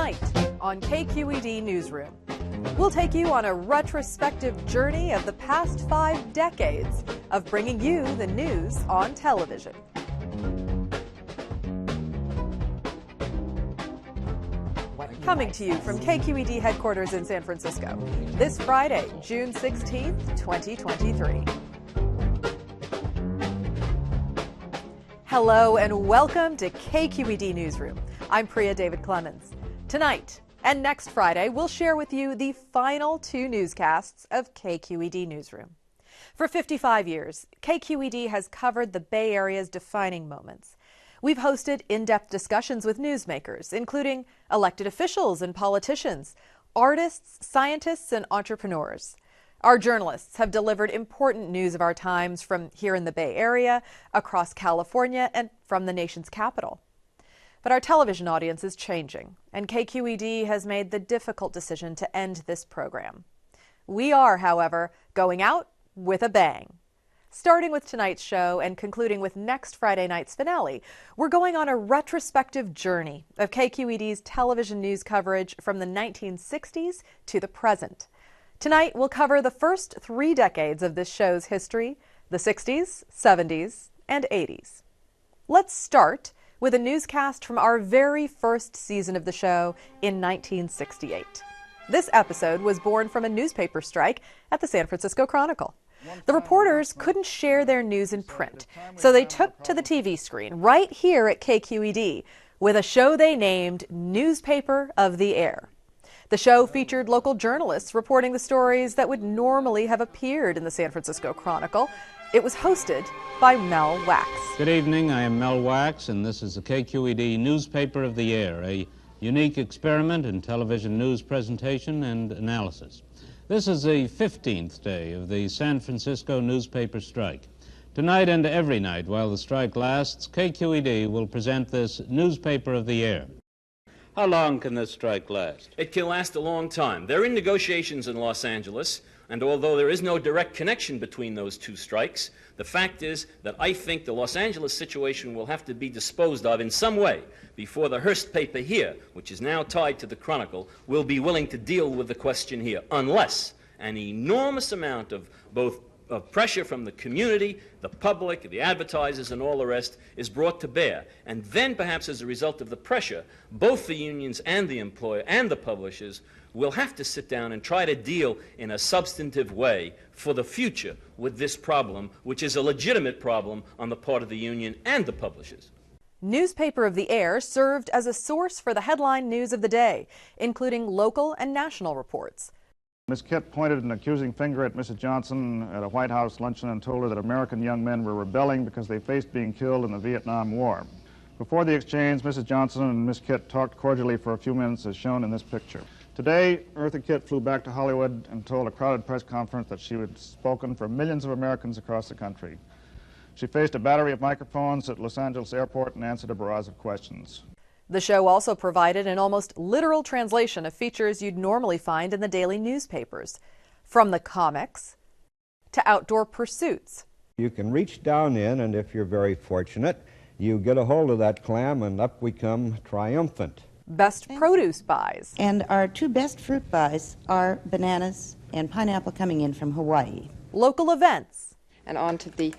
Tonight on KQED Newsroom, we'll take you on a retrospective journey of the past 5 decades of bringing you the news on television. Coming to you from KQED headquarters in San Francisco, this Friday, June 16th, 2023. Hello and welcome to KQED Newsroom. I'm Priya David Clemens. Tonight and next Friday, we'll share with you the final 2 newscasts of KQED Newsroom. For 55 years, KQED has covered the Bay Area's defining moments. We've hosted in-depth discussions with newsmakers, including elected officials and politicians, artists, scientists, and entrepreneurs. Our journalists have delivered important news of our times from here in the Bay Area, across California, and from the nation's capital. But our television audience is changing, and KQED has made the difficult decision to end this program. We are, however, going out with a bang. Starting with tonight's show and concluding with next Friday night's finale, we're going on a retrospective journey of KQED's television news coverage from the 1960s to the present. Tonight, we'll cover the first 3 decades of this show's history, the 60s, 70s, and 80s. Let's start with a newscast from our very first season of the show in 1968. This episode was born from a newspaper strike at the San Francisco Chronicle. The reporters couldn't share their news in print, so they took to the TV screen right here at KQED with a show they named Newspaper of the Air. The show featured local journalists reporting the stories that would normally have appeared in the San Francisco Chronicle. It was hosted by Mel Wax. Good evening, I am Mel Wax, and this is the KQED Newspaper of the Air, a unique experiment in television news presentation and analysis. This is the 15th day of the San Francisco newspaper strike. Tonight and every night while the strike lasts, KQED will present this Newspaper of the Air. How long can this strike last? It can last a long time. They're in negotiations in Los Angeles, and although there is no direct connection between those 2 strikes, the fact is that I think the Los Angeles situation will have to be disposed of in some way before the Hearst paper here, which is now tied to the Chronicle, will be willing to deal with the question here, unless an enormous amount of both pressure from the community, the public, the advertisers, and all the rest is brought to bear. And then, perhaps as a result of the pressure, both the unions and the employer and the publishers will have to sit down and try to deal in a substantive way for the future with this problem, which is a legitimate problem on the part of the union and the publishers. Newspaper of the Air served as a source for the headline news of the day, including local and national reports. Ms. Kitt pointed an accusing finger at Mrs. Johnson at a White House luncheon and told her that American young men were rebelling because they faced being killed in the Vietnam War. Before the exchange, Mrs. Johnson and Ms. Kitt talked cordially for a few minutes, as shown in this picture. Today, Eartha Kitt flew back to Hollywood and told a crowded press conference that she had spoken for millions of Americans across the country. She faced a battery of microphones at Los Angeles Airport and answered a barrage of questions. The show also provided an almost literal translation of features you'd normally find in the daily newspapers, from the comics to outdoor pursuits. You can reach down in, and if you're very fortunate, you get a hold of that clam and up we come triumphant. Best produce buys. And our 2 best fruit buys are bananas and pineapple coming in from Hawaii. Local events. And on to the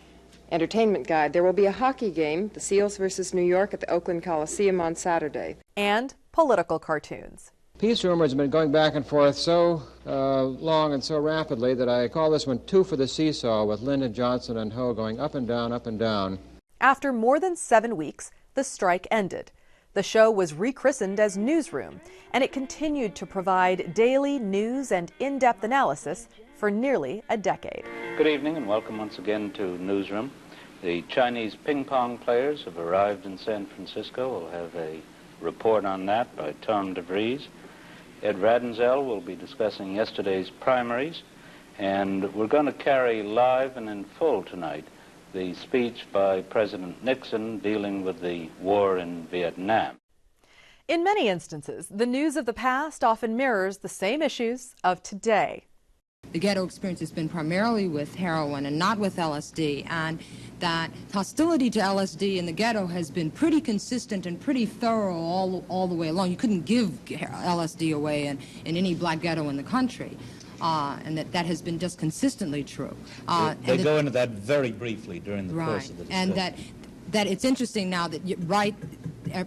entertainment guide. There will be a hockey game, the Seals versus New York at the Oakland Coliseum on Saturday. And political cartoons. Peace rumors have been going back and forth so long and so rapidly that I call this one 2 for the seesaw, with Lyndon Johnson and Ho going up and down, up and down. After more than 7 weeks, the strike ended. The show was rechristened as Newsroom, and it continued to provide daily news and in-depth analysis for nearly a decade. Good evening and welcome once again to Newsroom. The Chinese ping pong players have arrived in San Francisco. We'll have a report on that by Tom DeVries. Ed Radenzel will be discussing yesterday's primaries, and we're going to carry live and in full tonight the speech by President Nixon dealing with the war in Vietnam. In many instances, the news of the past often mirrors the same issues of today. the ghetto experience has been primarily with heroin and not with LSD, and that hostility to LSD in the ghetto has been pretty consistent and pretty thorough all the way along. You couldn't give LSD away in any black ghetto in the country. And that has been just consistently true. They go into that very briefly during the course of the discussion. And that it's interesting now that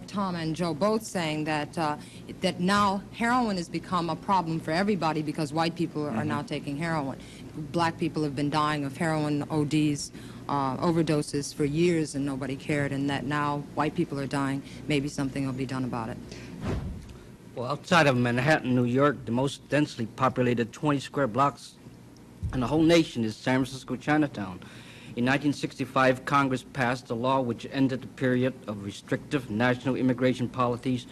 Tom and Joe both saying that that now heroin has become a problem for everybody because white people are now taking heroin. Black people have been dying of heroin ODs, overdoses for years, and nobody cared, and that now white people are dying. Maybe something will be done about it. Well, outside of Manhattan, New York, the most densely populated 20 square blocks in the whole nation is San Francisco Chinatown. In 1965, Congress passed a law which ended the period of restrictive national immigration policies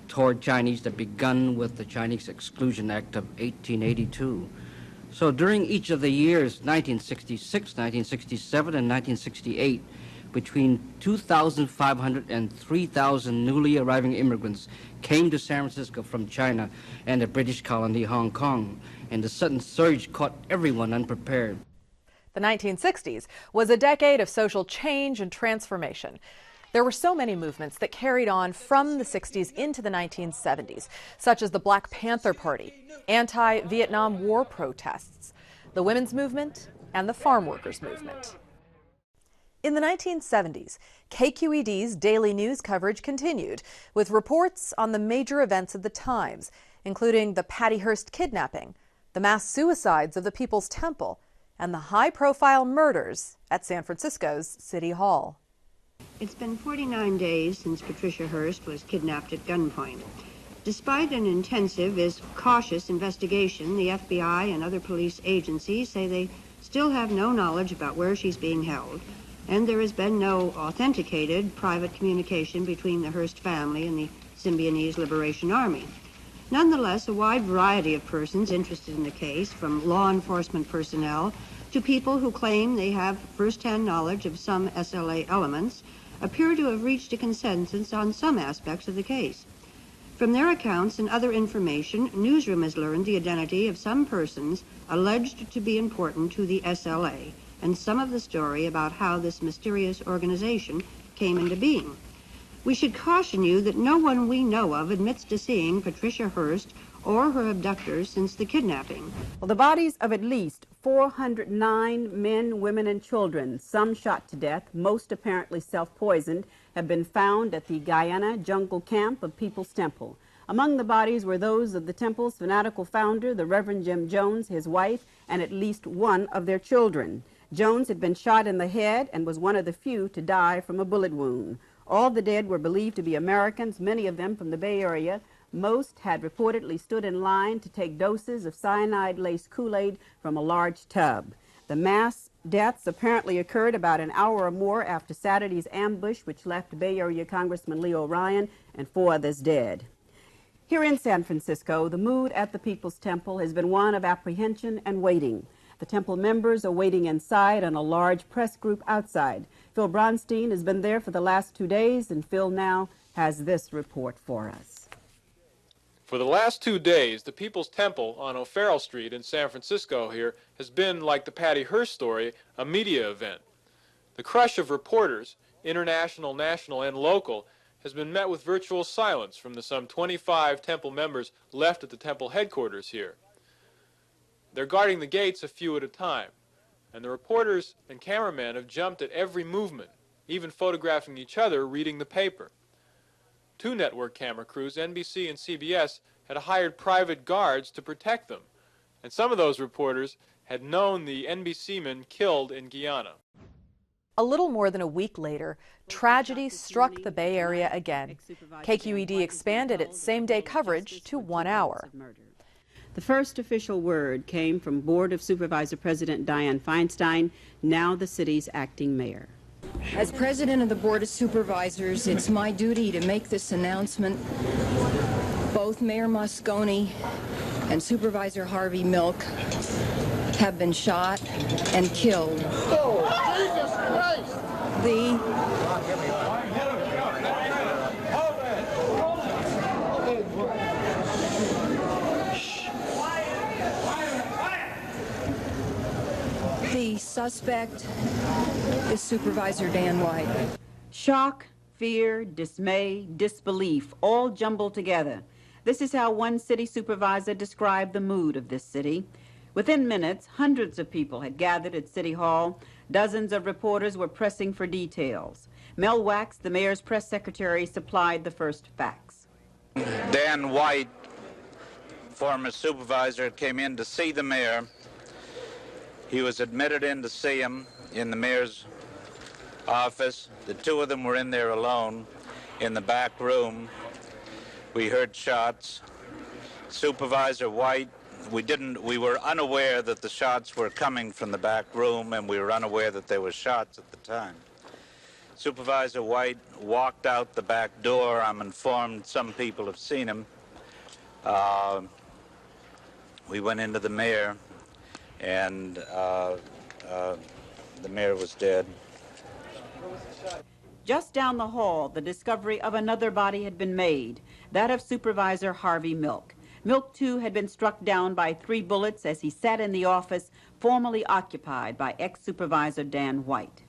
toward Chinese that begun with the Chinese Exclusion Act of 1882. So during each of the years, 1966, 1967, and 1968, between 2,500 and 3,000 newly arriving immigrants came to San Francisco from China and the British colony Hong Kong, and the sudden surge caught everyone unprepared. The 1960s was a decade of social change and transformation. There were so many movements that carried on from the 60s into the 1970s, such as the Black Panther Party, anti-Vietnam War protests, the women's movement, and the farm workers movement. In the 1970s, KQED's daily news coverage continued with reports on the major events of the times, including the Patty Hearst kidnapping, the mass suicides of the People's Temple, and the high-profile murders at San Francisco's City Hall. It's been 49 days since Patricia Hearst was kidnapped at gunpoint. Despite an intensive, yet cautious investigation, the FBI and other police agencies say they still have no knowledge about where she's being held, and there has been no authenticated private communication between the Hearst family and the Symbionese Liberation Army. Nonetheless, a wide variety of persons interested in the case, from law enforcement personnel to people who claim they have first-hand knowledge of some SLA elements, appear to have reached a consensus on some aspects of the case. From their accounts and other information, Newsroom has learned the identity of some persons alleged to be important to the SLA, and some of the story about how this mysterious organization came into being. We should caution you that no one we know of admits to seeing Patricia Hearst or her abductors since the kidnapping. Well, the bodies of at least 409 men, women, and children, some shot to death, most apparently self-poisoned, have been found at the Guyana jungle camp of People's Temple. Among the bodies were those of the temple's fanatical founder, the Reverend Jim Jones, his wife, and at least one of their children. Jones had been shot in the head and was one of the few to die from a bullet wound. All the dead were believed to be Americans, many of them from the Bay Area. Most had reportedly stood in line to take doses of cyanide-laced Kool-Aid from a large tub. The mass deaths apparently occurred about an hour or more after Saturday's ambush, which left Bay Area Congressman Leo Ryan and 4 others dead. Here in San Francisco, the mood at the People's Temple has been one of apprehension and waiting. The temple members are waiting inside and a large press group outside. Phil Bronstein has been there for the last 2 days, and Phil now has this report for us. For the last 2 days, the People's Temple on O'Farrell Street in San Francisco here has been, like the Patty Hearst story, a media event. The crush of reporters, international, national, and local, has been met with virtual silence from the some 25 temple members left at the temple headquarters here. They're guarding the gates a few at a time, and the reporters and cameramen have jumped at every movement, even photographing each other reading the paper. 2 network camera crews, NBC and CBS, had hired private guards to protect them, and some of those reporters had known the NBC men killed in Guyana. A little more than a week later, tragedy struck the Bay Area again. KQED expanded its same-day coverage to 1 hour. The first official word came from Board of Supervisor President Dianne Feinstein, now the city's acting mayor. As president of the Board of Supervisors, it's my duty to make this announcement. Both Mayor Moscone and Supervisor Harvey Milk have been shot and killed. Oh, Jesus Christ! suspect is Supervisor Dan White. Shock, fear, dismay, disbelief, all jumbled together. This is how one city supervisor described the mood of this city. Within minutes, hundreds of people had gathered at City Hall. Dozens of reporters were pressing for details. Mel Wax, the mayor's press secretary, supplied the first facts. Dan White, former supervisor, came in to see the mayor. He was admitted in to see him in the mayor's office. The two of them were in there alone in the back room. We heard shots. Supervisor White, we were unaware that the shots were coming from the back room, and we were unaware that there were shots at the time. Supervisor White walked out the back door. I'm informed some people have seen him. We went into the mayor, and the mayor was dead. Just down the hall, the discovery of another body had been made, that of Supervisor Harvey Milk. Milk, too, had been struck down by 3 bullets as he sat in the office formerly occupied by ex-Supervisor Dan White.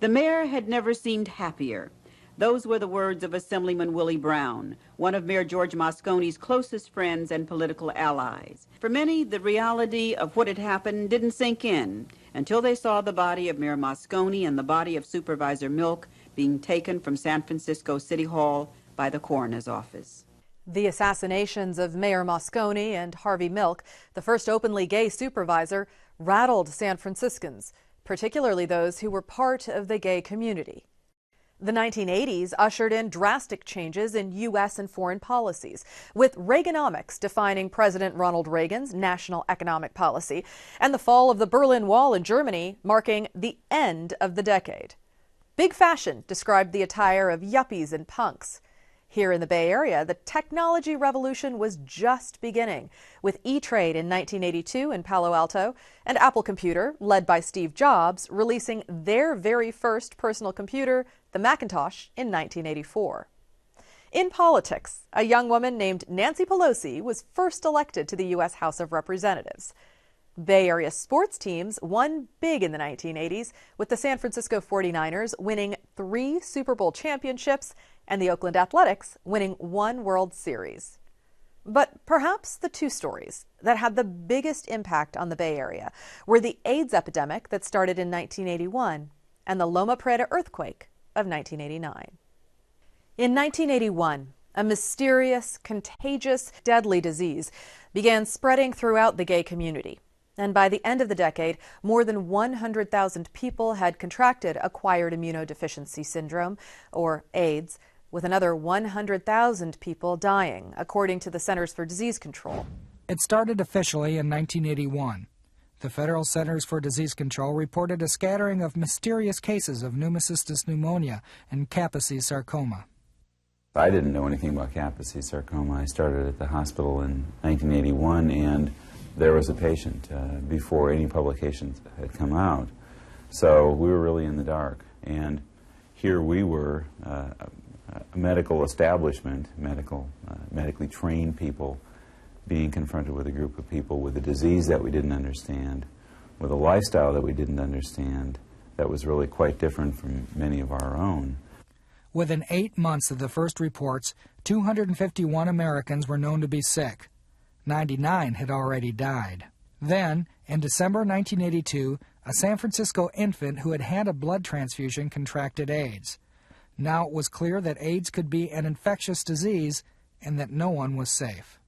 The mayor had never seemed happier. Those were the words of Assemblyman Willie Brown, one of Mayor George Moscone's closest friends and political allies. For many, the reality of what had happened didn't sink in until they saw the body of Mayor Moscone and the body of Supervisor Milk being taken from San Francisco City Hall by the coroner's office. The assassinations of Mayor Moscone and Harvey Milk, the first openly gay supervisor, rattled San Franciscans, particularly those who were part of the gay community. The 1980s ushered in drastic changes in U.S. and foreign policies, with Reaganomics defining President Ronald Reagan's national economic policy, and the fall of the Berlin Wall in Germany marking the end of the decade. Big fashion described the attire of yuppies and punks. Here in the Bay Area, the technology revolution was just beginning, with E-Trade in 1982 in Palo Alto and Apple Computer, led by Steve Jobs, releasing their very first personal computer, the Macintosh, in 1984. In politics, a young woman named Nancy Pelosi was first elected to the U.S. House of Representatives. Bay Area sports teams won big in the 1980s, with the San Francisco 49ers winning 3 Super Bowl championships and the Oakland Athletics winning 1 World Series. But perhaps the 2 stories that had the biggest impact on the Bay Area were the AIDS epidemic that started in 1981 and the Loma Prieta earthquake of 1989. In 1981, a mysterious, contagious, deadly disease began spreading throughout the gay community. And by the end of the decade, more than 100,000 people had contracted acquired immunodeficiency syndrome, or AIDS, with another 100,000 people dying, according to the Centers for Disease Control. It started officially in 1981. The Federal Centers for Disease Control reported a scattering of mysterious cases of pneumocystis pneumonia and Kaposi sarcoma. I didn't know anything about Kaposi sarcoma. I started at the hospital in 1981, and there was a patient before any publications had come out. So we were really in the dark. And here we were, a medical establishment, medically trained people, being confronted with a group of people with a disease that we didn't understand, with a lifestyle that we didn't understand, that was really quite different from many of our own. Within 8 months of the first reports, 251 Americans were known to be sick. 99 had already died. Then, in December 1982, a San Francisco infant who had had a blood transfusion contracted AIDS. Now it was clear that AIDS could be an infectious disease and that no one was safe.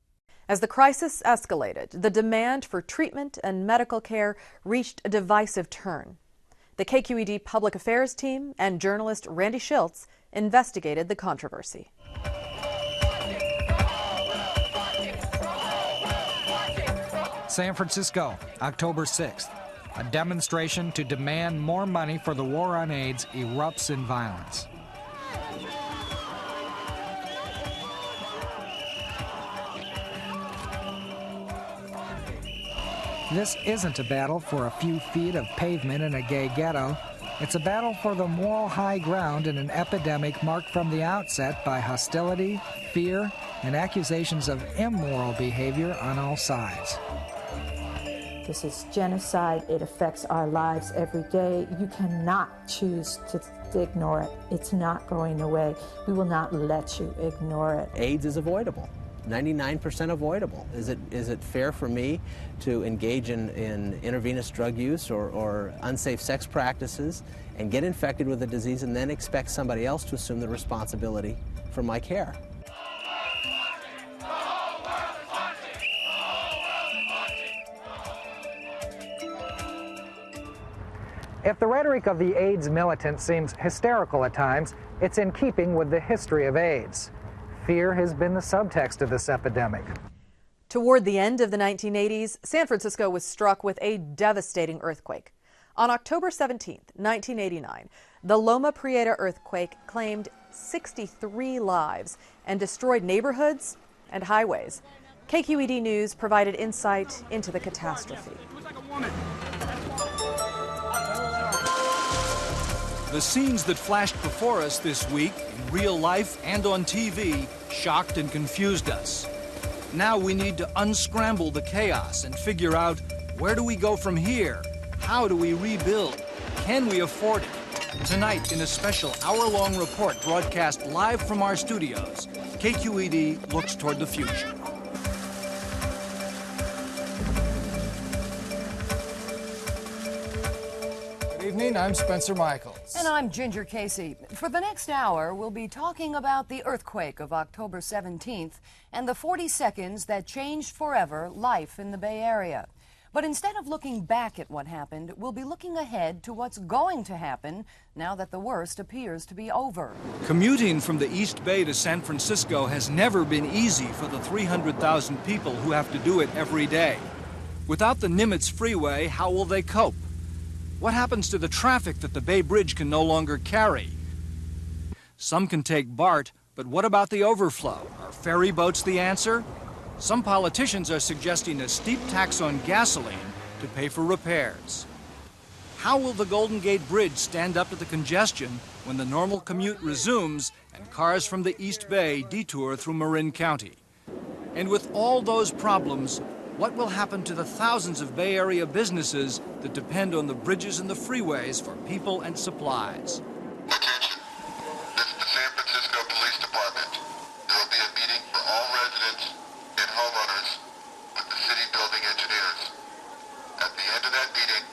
As the crisis escalated, the demand for treatment and medical care reached a divisive turn. The KQED Public Affairs team and journalist Randy Schiltz investigated the controversy. San Francisco, October 6th. A demonstration to demand more money for the war on AIDS erupts in violence. This isn't a battle for a few feet of pavement in a gay ghetto. It's a battle for the moral high ground in an epidemic marked from the outset by hostility, fear, and accusations of immoral behavior on all sides. This is genocide. It affects our lives every day. You cannot choose to ignore it. It's not going away. We will not let you ignore it. AIDS is avoidable. 99% avoidable. Is it fair for me to engage in intravenous drug use or unsafe sex practices and get infected with the disease and then expect somebody else to assume the responsibility for my care? If the rhetoric of the AIDS militant seems hysterical at times, it's in keeping with the history of AIDS. Fear has been the subtext of this epidemic. Toward the end of the 1980s, San Francisco was struck with a devastating earthquake. On October 17, 1989, the Loma Prieta earthquake claimed 63 lives and destroyed neighborhoods and highways. KQED News provided insight into the catastrophe. The scenes that flashed before us this week, in real life and on TV, shocked and confused us. Now we need to unscramble the chaos and figure out, where do we go from here? How do we rebuild? Can we afford it? Tonight, in a special hour-long report broadcast live from our studios, KQED looks toward the future. Good evening, I'm Spencer Michaels. And I'm Ginger Casey. For the next hour, we'll be talking about the earthquake of October 17th and the 40 seconds that changed forever life in the Bay Area. But instead of looking back at what happened, we'll be looking ahead to what's going to happen now that the worst appears to be over. Commuting from the East Bay to San Francisco has never been easy for the 300,000 people who have to do it every day. Without the Nimitz Freeway, how will they cope? What happens to the traffic that the Bay Bridge can no longer carry? Some can take BART, but what about the overflow? Are ferry boats the answer? Some politicians are suggesting a steep tax on gasoline to pay for repairs. How will the Golden Gate Bridge stand up to the congestion when the normal commute resumes and cars from the East Bay detour through Marin County? And with all those problems, what will happen to the thousands of Bay Area businesses that depend on the bridges and the freeways for people and supplies? Attention. This is the San Francisco Police Department. There will be a meeting for all residents and homeowners with the city building engineers. At the end of that meeting,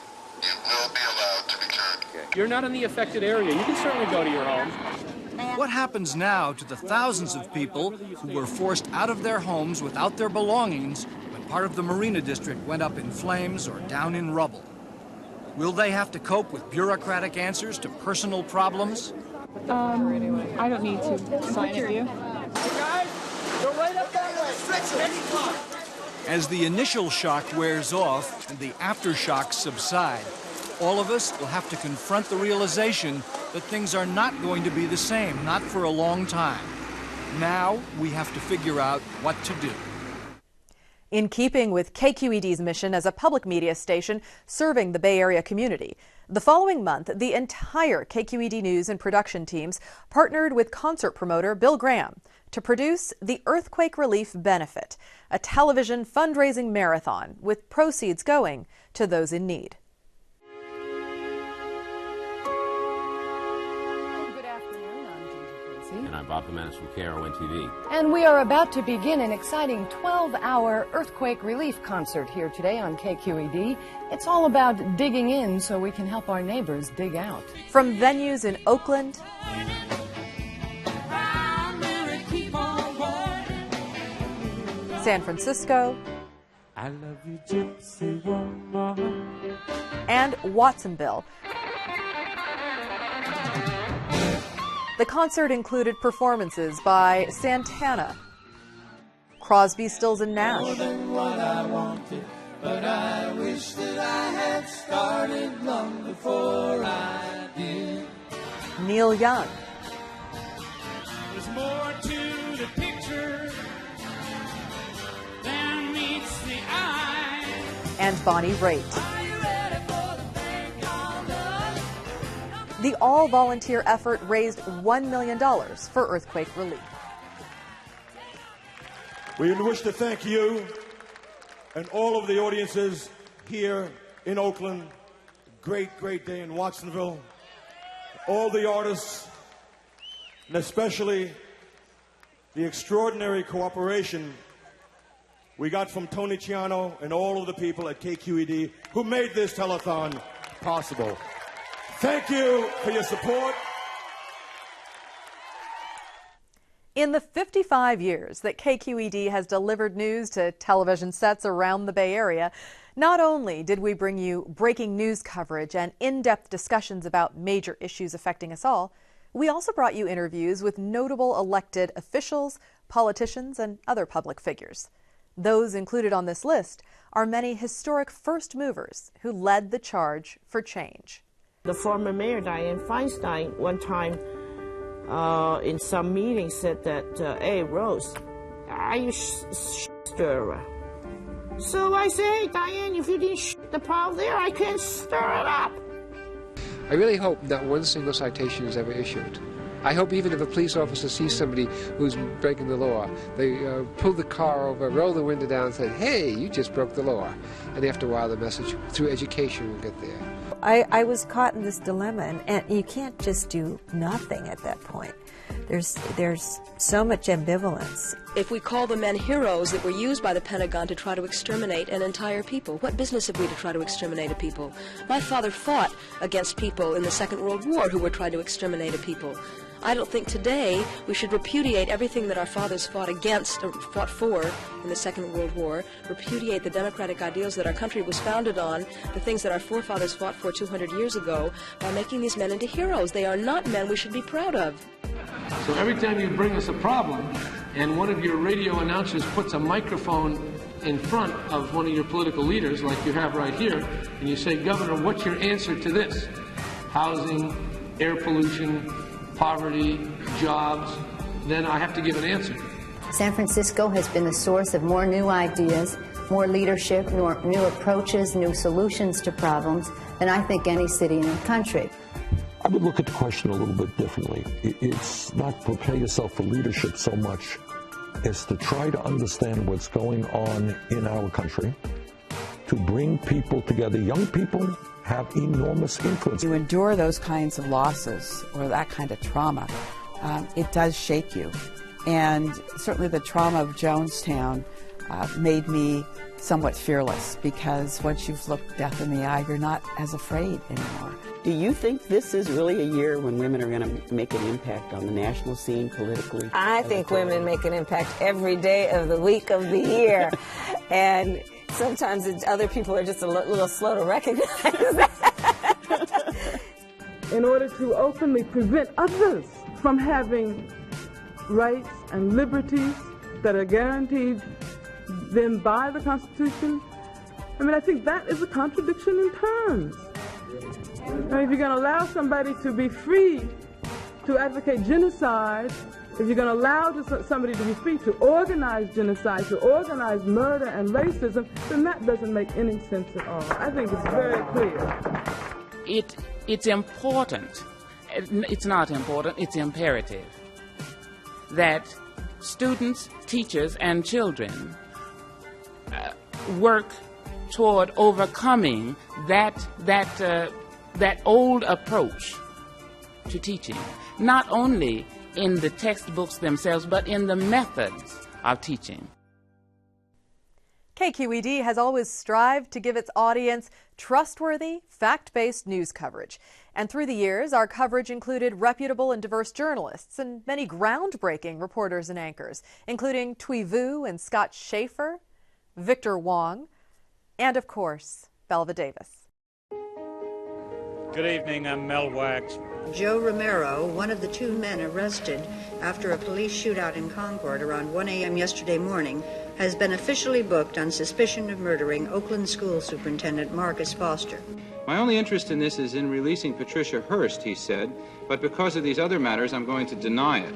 you will be allowed to return. You're not in the affected area. You can certainly go to your home. What happens now to the thousands of people who were forced out of their homes without their belongings when part of the Marina District went up in flames or down in rubble? Will they have to cope with bureaucratic answers to personal problems? I don't need to sign it, do you? Guys, go right up that way. As the initial shock wears off and the aftershocks subside, all of us will have to confront the realization that things are not going to be the same, not for a long time. Now we have to figure out what to do. In keeping with KQED's mission as a public media station serving the Bay Area community, the following month, the entire KQED News and production teams partnered with concert promoter Bill Graham to produce the Earthquake Relief Benefit, a television fundraising marathon with proceeds going to those in need. And I'm Bob Jimenez from KRON TV. And we are about to begin an exciting 12-hour earthquake relief concert here today on KQED. It's all about digging in so we can help our neighbors dig out. From venues in Oakland, San Francisco, I love you, Gypsy woman, and Watsonville, the concert included performances by Santana, Crosby, Stills and Nash, more than what I wanted, but I wish that I had started long before I did. Neil Young, There's more to the picture than meets the eye. and Bonnie Raitt. The all-volunteer effort raised $1 million for earthquake relief. We wish to thank you and all of the audiences here in Oakland, great day in Watsonville, all the artists, and especially the extraordinary cooperation we got from Tony Ciano and all of the people at KQED who made this telethon possible. Thank you for your support. In the 55 years that KQED has delivered news to television sets around the Bay Area, not only did we bring you breaking news coverage and in-depth discussions about major issues affecting us all, we also brought you interviews with notable elected officials, politicians, and other public figures. Those included on this list are many historic first movers who led the charge for change. The former mayor, Dianne Feinstein, one time in some meeting said that, hey, Rose, are you stirrer? So I say, hey, Dianne, if you didn't the pile there, I can stir it up. I really hope not one single citation is ever issued. I hope even if a police officer sees somebody who's breaking the law, they pull the car over, roll the window down and say, hey, you just broke the law. And after a while, the message through education will get there. I was caught in this dilemma, and you can't just do nothing at that point. There's so much ambivalence. If we call the men heroes that were used by the Pentagon to try to exterminate an entire people, what business have we to try to exterminate a people? My father fought against people in the Second World War who were trying to exterminate a people. I don't think today we should repudiate everything that our fathers fought against or fought for in the Second World War, repudiate the democratic ideals that our country was founded on, the things that our forefathers fought for 200 years ago, by making these men into heroes. They are not men we should be proud of. So every time you bring us a problem and one of your radio announcers puts a microphone in front of one of your political leaders, like you have right here, and you say, Governor, what's your answer to this? Housing, air pollution, poverty, jobs, then I have to give an answer. San Francisco has been a source of more new ideas, more leadership, more new approaches, new solutions to problems than I think any city in the country. I would look at the question a little bit differently. It's not prepare yourself for leadership so much as to try to understand what's going on in our country, to bring people together. Young people have enormous influence. You endure those kinds of losses or that kind of trauma, it does shake you. And certainly the trauma of Jonestown made me somewhat fearless, because once you've looked death in the eye, you're not as afraid anymore. Do you think this is really a year when women are going to make an impact on the national scene politically? I think women make an impact every day of the week of the year. And sometimes other people are just a little slow to recognize that. In order to openly prevent others from having rights and liberties that are guaranteed them by the Constitution, I think that is a contradiction in terms. If you're going to allow somebody to be free to advocate genocide, if you're going to allow somebody to be free to organize genocide, to organize murder and racism, then that doesn't make any sense at all. I think it's very clear. It's important. It's not important, it's imperative that students, teachers, and children work toward overcoming that old approach to teaching, not only in the textbooks themselves, but in the methods of teaching. KQED has always strived to give its audience trustworthy, fact-based news coverage. And through the years, our coverage included reputable and diverse journalists and many groundbreaking reporters and anchors, including Thuy Vu and Scott Schaefer, Victor Wong, and of course, Belva Davis. Good evening, I'm Mel Wax. Joe Romero, one of the two men arrested after a police shootout in Concord around 1 a.m. yesterday morning, has been officially booked on suspicion of murdering Oakland School Superintendent Marcus Foster. My only interest in this is in releasing Patricia Hearst, he said, but because of these other matters, I'm going to deny it.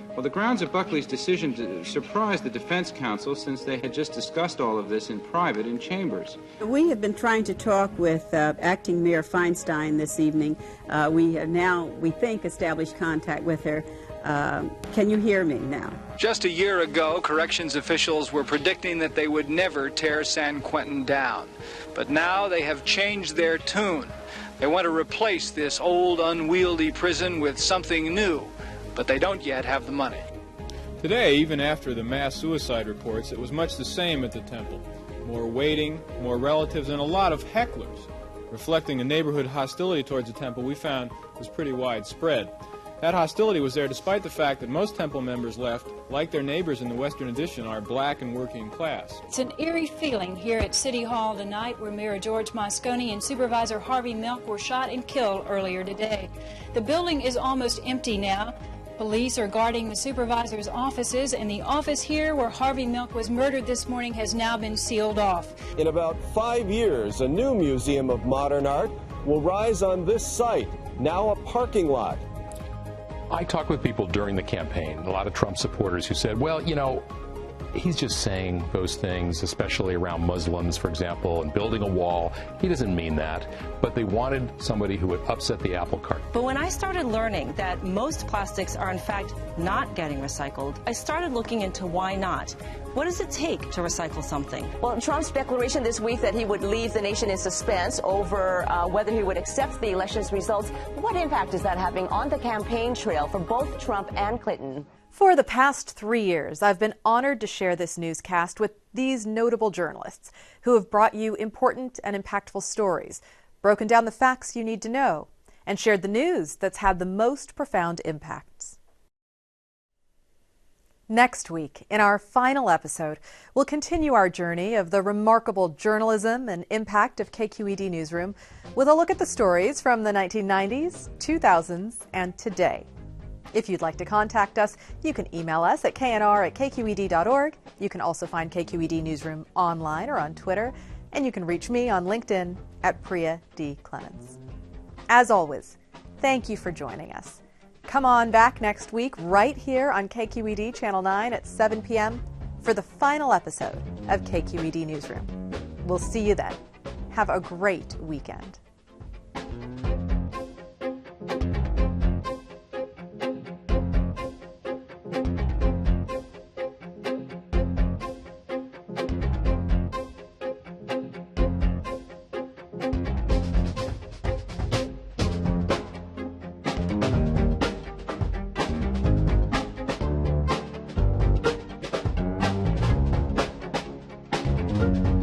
Well, the grounds of Buckley's decision surprised the defense counsel, since they had just discussed all of this in private in chambers. We have been trying to talk with Acting Mayor Feinstein this evening. We have now, we think, established contact with her. Can you hear me now? Just a year ago, corrections officials were predicting that they would never tear San Quentin down. But now they have changed their tune. They want to replace this old, unwieldy prison with something new, but they don't yet have the money. Today, even after the mass suicide reports, it was much the same at the temple. More waiting, more relatives, and a lot of hecklers. Reflecting a neighborhood hostility towards the temple we found was pretty widespread. That hostility was there despite the fact that most temple members left, like their neighbors in the Western Addition, are black and working class. It's an eerie feeling here at City Hall tonight, where Mayor George Moscone and Supervisor Harvey Milk were shot and killed earlier today. The building is almost empty now. Police are guarding the supervisor's offices, and the office here where Harvey Milk was murdered this morning has now been sealed off. In about 5 years, a new museum of modern art will rise on this site, now a parking lot. I talked with people during the campaign, a lot of Trump supporters who said, well, you know, he's just saying those things, especially around Muslims, for example, and building a wall. He doesn't mean that. But they wanted somebody who would upset the apple cart. But when I started learning that most plastics are in fact not getting recycled, I started looking into why not. What does it take to recycle something? Well, Trump's declaration this week that he would leave the nation in suspense over whether he would accept the election's results, what impact is that having on the campaign trail for both Trump and Clinton? For the past 3 years, I've been honored to share this newscast with these notable journalists who have brought you important and impactful stories, broken down the facts you need to know, and shared the news that's had the most profound impacts. Next week, in our final episode, we'll continue our journey of the remarkable journalism and impact of KQED Newsroom with a look at the stories from the 1990s, 2000s, and today. If you'd like to contact us, you can email us at knr@kqed.org. You can also find KQED Newsroom online or on Twitter, and you can reach me on LinkedIn at Priya D. Clemens. As always, thank you for joining us. Come on back next week right here on KQED Channel 9 at 7 p.m. for the final episode of KQED Newsroom. We'll see you then. Have a great weekend. Thank you.